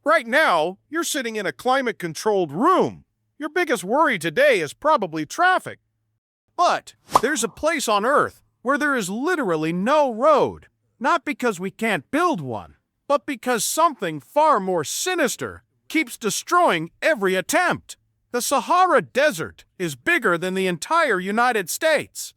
Right now, you're sitting in a climate-controlled room. Your biggest worry today is probably traffic. But there's a place on Earth where there is literally no road. Not because we can't build one, but because something far more sinister keeps destroying every attempt. The Sahara Desert is bigger than the entire United States.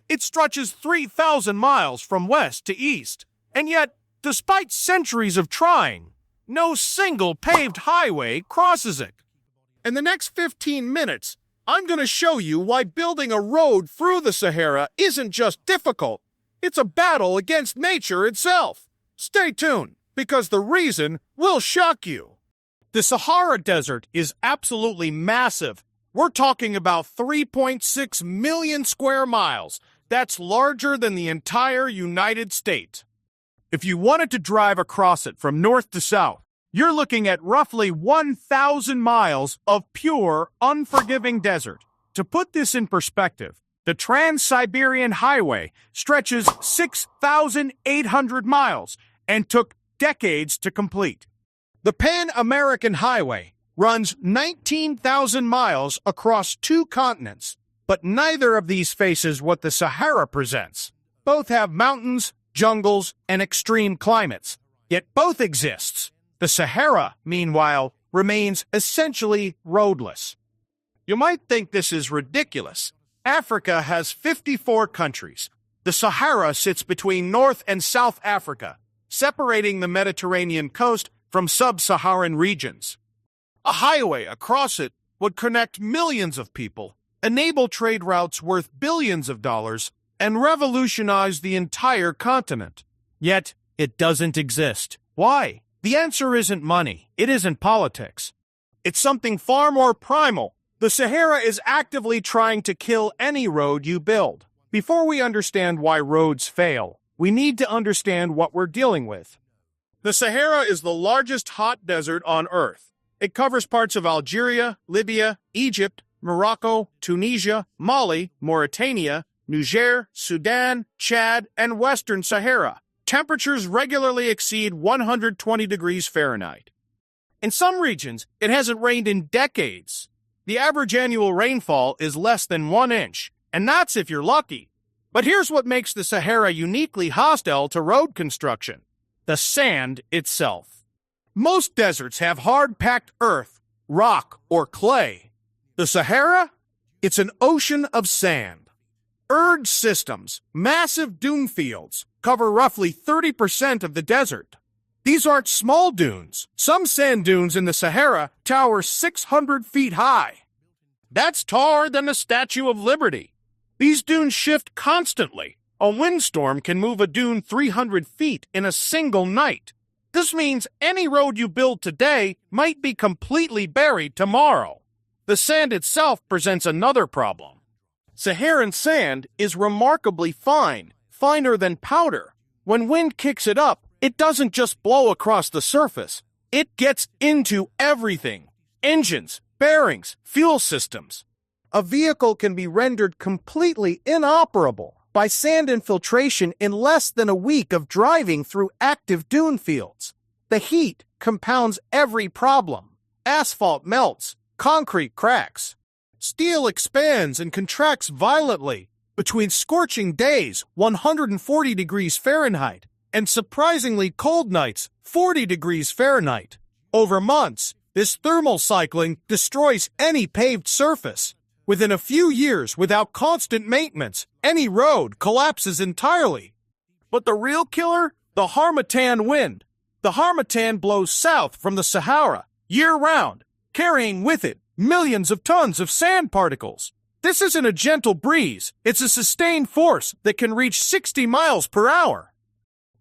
It stretches 3,000 miles from west to east, and yet, despite centuries of trying, no single paved highway crosses it. In the next 15 minutes, I'm going to show you why building a road through the Sahara isn't just difficult, it's a battle against nature itself. Stay tuned, because the reason will shock you. The Sahara Desert is absolutely massive. We're talking about 3.6 million square miles. That's larger than the entire United States. If you wanted to drive across it from north to south, you're looking at roughly 1,000 miles of pure, unforgiving desert. To put this in perspective, the Trans-Siberian Highway stretches 6,800 miles and took decades to complete. The Pan-American Highway runs 19,000 miles across 2 continents, but neither of these faces what the Sahara presents. Both have mountains, jungles, and extreme climates, yet both exists. The Sahara, meanwhile, remains essentially roadless. You might think this is ridiculous. Africa has 54 countries. The Sahara sits between North and South Africa, separating the Mediterranean coast from sub-Saharan regions. A highway across it would connect millions of people, enable trade routes worth billions of dollars, and revolutionize the entire continent. Yet, it doesn't exist. Why? The answer isn't money. It isn't politics. It's something far more primal. The Sahara is actively trying to kill any road you build. Before we understand why roads fail, we need to understand what we're dealing with. The Sahara is the largest hot desert on Earth. It covers parts of Algeria, Libya, Egypt, Morocco, Tunisia, Mali, Mauritania, Niger, Sudan, Chad, and Western Sahara. Temperatures regularly exceed 120 degrees Fahrenheit. In some regions, it hasn't rained in decades. The average annual rainfall is less than 1 inch, and that's if you're lucky. But here's what makes the Sahara uniquely hostile to road construction: the sand itself. Most deserts have hard-packed earth, rock, or clay. The Sahara? It's an ocean of sand. Urge systems, massive dune fields, cover roughly 30% of the desert. These aren't small dunes. Some sand dunes in the Sahara tower 600 feet high. That's taller than the Statue of Liberty. These dunes shift constantly. A windstorm can move a dune 300 feet in a single night. This means any road you build today might be completely buried tomorrow. The sand itself presents another problem. Saharan sand is remarkably fine, finer than powder. When wind kicks it up, it doesn't just blow across the surface. It gets into everything: engines, bearings, fuel systems. A vehicle can be rendered completely inoperable by sand infiltration in less than a week of driving through active dune fields. The heat compounds every problem. Asphalt melts, concrete cracks. Steel expands and contracts violently between scorching days, 140 degrees Fahrenheit, and surprisingly cold nights, 40 degrees Fahrenheit. Over months, this thermal cycling destroys any paved surface. Within a few years, without constant maintenance, any road collapses entirely. But the real killer? The Harmattan wind. The Harmattan blows south from the Sahara, year-round, carrying with it millions of tons of sand particles. This isn't a gentle breeze, it's a sustained force that can reach 60 miles per hour.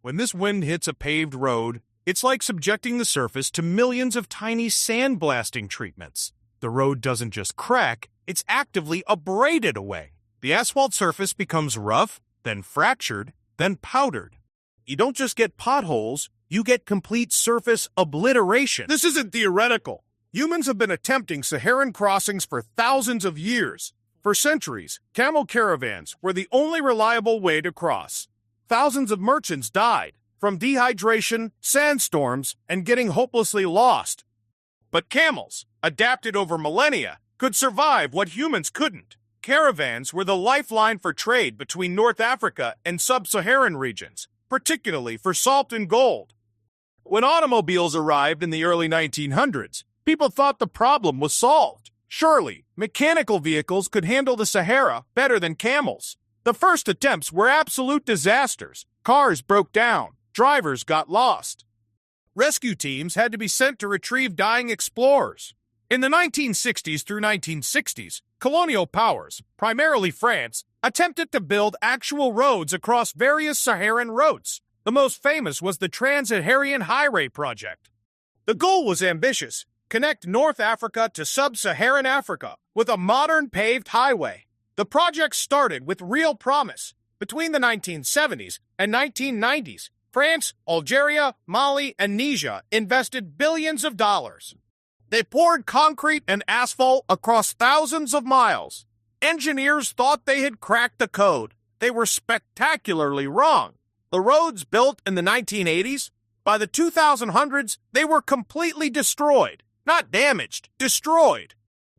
When this wind hits a paved road, it's like subjecting the surface to millions of tiny sandblasting treatments. The road doesn't just crack, it's actively abraded away. The asphalt surface becomes rough, then fractured, then powdered. You don't just get potholes, you get complete surface obliteration. This isn't theoretical. Humans have been attempting Saharan crossings for thousands of years. For centuries, camel caravans were the only reliable way to cross. Thousands of merchants died. from dehydration, sandstorms, and getting hopelessly lost. But camels, adapted over millennia, could survive what humans couldn't. Caravans were the lifeline for trade between North Africa and sub-Saharan regions, particularly for salt and gold. When automobiles arrived in the early 1900s, people thought the problem was solved. Surely, mechanical vehicles could handle the Sahara better than camels. The first attempts were absolute disasters. Cars broke down, drivers got lost. Rescue teams had to be sent to retrieve dying explorers. In the 1960s through 1960s, colonial powers, primarily France, attempted to build actual roads across various Saharan routes. The most famous was the Trans-Saharan Highway project. The goal was ambitious: connect North Africa to sub-Saharan Africa with a modern paved highway. The project started with real promise. Between the 1970s and 1990s, France, Algeria, Mali, and Niger invested billions of dollars. They poured concrete and asphalt across thousands of miles. Engineers thought they had cracked the code. They were spectacularly wrong. The roads built in the 1980s, by the 2000s, they were completely destroyed. Not damaged, destroyed.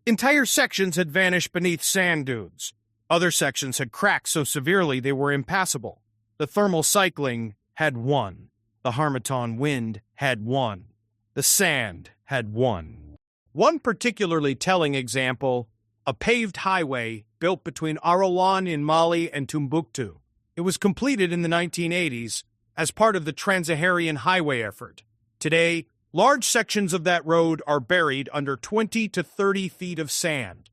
Entire sections had vanished beneath sand dunes. Other sections had cracked so severely they were impassable. The thermal cycling had won. The Harmattan wind had won. The sand had won. One particularly telling example, a paved highway built between Arawan in Mali and Timbuktu. It was completed in the 1980s as part of the Trans-Saharan Highway effort. Today, large sections of that road are buried under 20 to 30 feet of sand.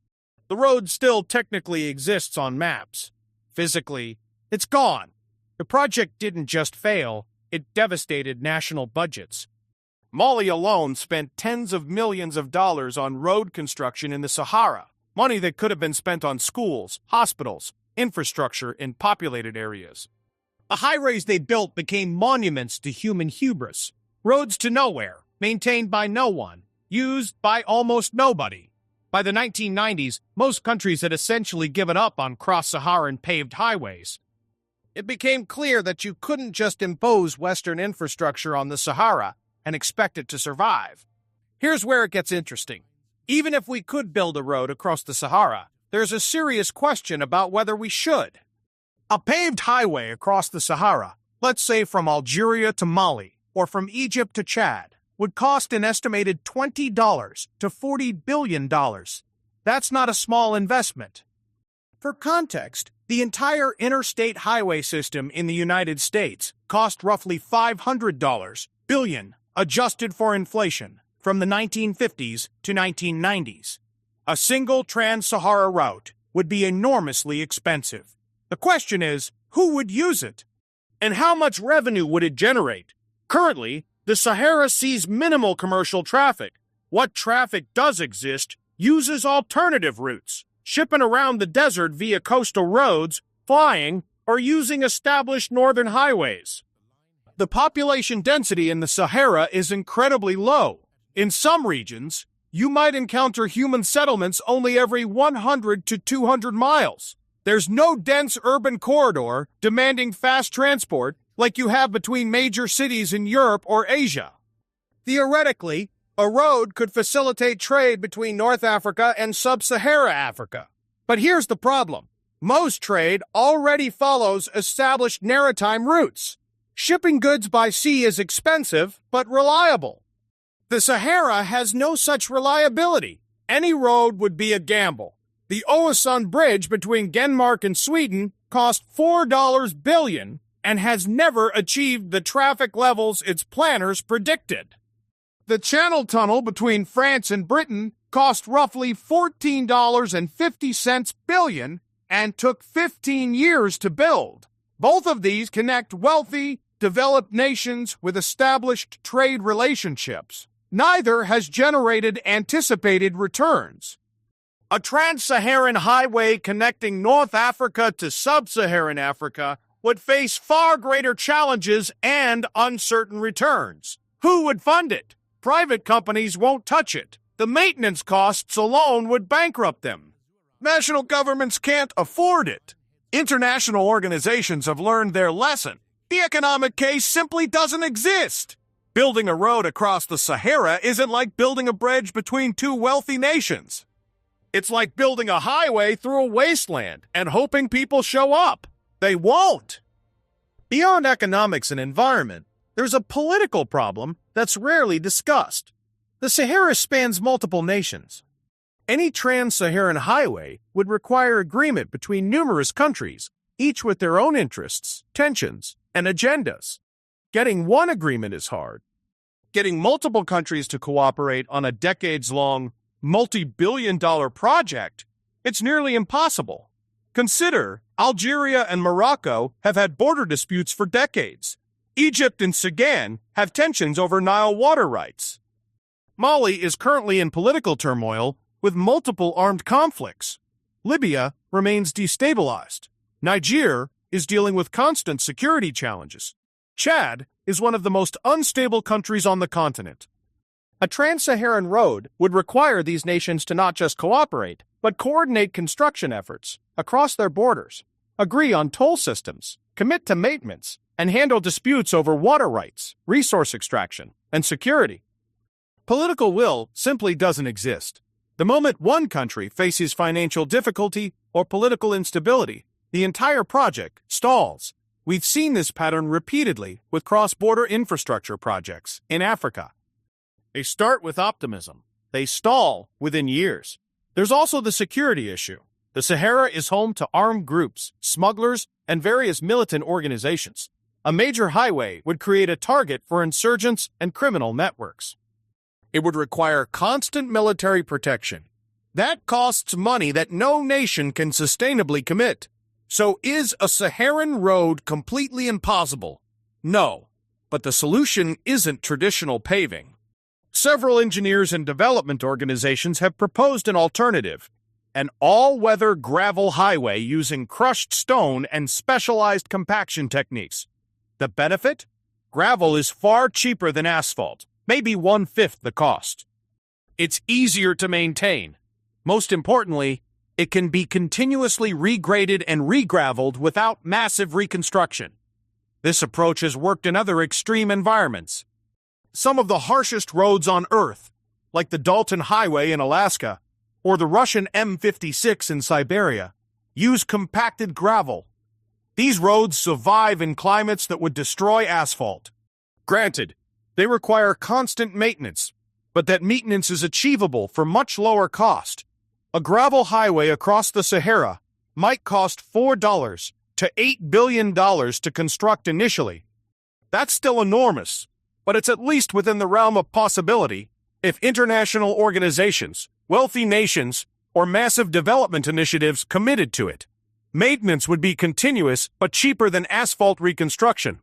The road still technically exists on maps. Physically, it's gone. The project didn't just fail, it devastated national budgets. Mali alone spent tens of millions of dollars on road construction in the Sahara, money that could have been spent on schools, hospitals, infrastructure in populated areas. The highways they built became monuments to human hubris, roads to nowhere, maintained by no one, used by almost nobody. By the 1990s, most countries had essentially given up on cross-Saharan paved highways. It became clear that you couldn't just impose Western infrastructure on the Sahara and expect it to survive. Here's where it gets interesting. Even if we could build a road across the Sahara, there's a serious question about whether we should. A paved highway across the Sahara, let's say from Algeria to Mali, or from Egypt to Chad, would cost an estimated $20 to $40 billion. That's not a small investment. For context, the entire interstate highway system in the United States cost roughly $500 billion, adjusted for inflation, from the 1950s to 1990s. A single Trans-Sahara route would be enormously expensive. The question is, who would use it? And how much revenue would it generate? Currently, the Sahara sees minimal commercial traffic. What traffic does exist uses alternative routes, shipping around the desert via coastal roads, flying, or using established northern highways. The population density in the Sahara is incredibly low. In some regions, you might encounter human settlements only every 100 to 200 miles. There's no dense urban corridor demanding fast transport like you have between major cities in Europe or Asia. Theoretically, a road could facilitate trade between North Africa and Sub-Sahara Africa. But here's the problem. Most trade already follows established maritime routes. Shipping goods by sea is expensive, but reliable. The Sahara has no such reliability. Any road would be a gamble. The Öresund Bridge between Denmark and Sweden cost $4 billion and has never achieved the traffic levels its planners predicted. The Channel Tunnel between France and Britain cost roughly $14.50 billion and took 15 years to build. Both of these connect wealthy, developed nations with established trade relationships. Neither has generated anticipated returns. A trans-Saharan highway connecting North Africa to sub-Saharan Africa would face far greater challenges and uncertain returns. Who would fund it? Private companies won't touch it. The maintenance costs alone would bankrupt them. National governments can't afford it. International organizations have learned their lesson. The economic case simply doesn't exist. Building a road across the Sahara isn't like building a bridge between two wealthy nations. It's like building a highway through a wasteland and hoping people show up. They won't. Beyond economics and environment, there's a political problem that's rarely discussed. The Sahara spans multiple nations. Any Trans-Saharan highway would require agreement between numerous countries, each with their own interests, tensions, and agendas. Getting one agreement is hard. Getting multiple countries to cooperate on a decades-long, multi-billion-dollar project, it's nearly impossible. Consider, Algeria and Morocco have had border disputes for decades. Egypt and Sudan have tensions over Nile water rights. Mali is currently in political turmoil with multiple armed conflicts. Libya remains destabilized. Niger is dealing with constant security challenges. Chad is one of the most unstable countries on the continent. A Trans-Saharan road would require these nations to not just cooperate, but coordinate construction efforts across their borders, agree on toll systems, commit to maintenance, and handle disputes over water rights, resource extraction, and security. Political will simply doesn't exist. The moment one country faces financial difficulty or political instability, the entire project stalls. We've seen this pattern repeatedly with cross-border infrastructure projects in Africa. They start with optimism. They stall within years. There's also the security issue. The Sahara is home to armed groups, smugglers, and various militant organizations. A major highway would create a target for insurgents and criminal networks. It would require constant military protection. That costs money that no nation can sustainably commit. So is a Saharan road completely impossible? No, but the solution isn't traditional paving. Several engineers and development organizations have proposed an alternative, an all-weather gravel highway using crushed stone and specialized compaction techniques. The benefit? Gravel is far cheaper than asphalt, maybe 1/5 the cost. It's easier to maintain. Most importantly, it can be continuously regraded and regraveled without massive reconstruction. This approach has worked in other extreme environments. Some of the harshest roads on Earth, like the Dalton Highway in Alaska or the Russian M56 in Siberia, use compacted gravel. These roads survive in climates that would destroy asphalt. Granted, they require constant maintenance, but that maintenance is achievable for much lower cost. A gravel highway across the Sahara might cost $4 to $8 billion to construct initially. That's still enormous, but it's at least within the realm of possibility if international organizations, wealthy nations, or massive development initiatives committed to it. Maintenance would be continuous but cheaper than asphalt reconstruction.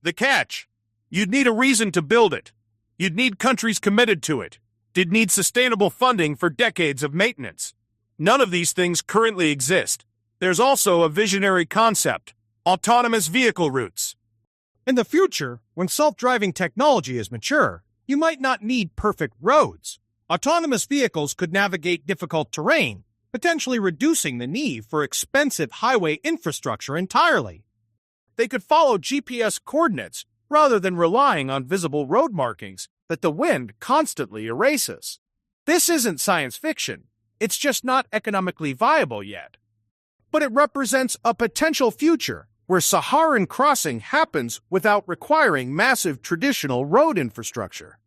The catch: you'd need a reason to build it. You'd need countries committed to it. You'd need sustainable funding for decades of maintenance. None of these things currently exist. There's also a visionary concept: autonomous vehicle routes. In the future, when self-driving technology is mature, you might not need perfect roads. Autonomous vehicles could navigate difficult terrain, potentially reducing the need for expensive highway infrastructure entirely. They could follow GPS coordinates rather than relying on visible road markings that the wind constantly erases. This isn't science fiction. It's just not economically viable yet. But it represents a potential future where Saharan crossing happens without requiring massive traditional road infrastructure.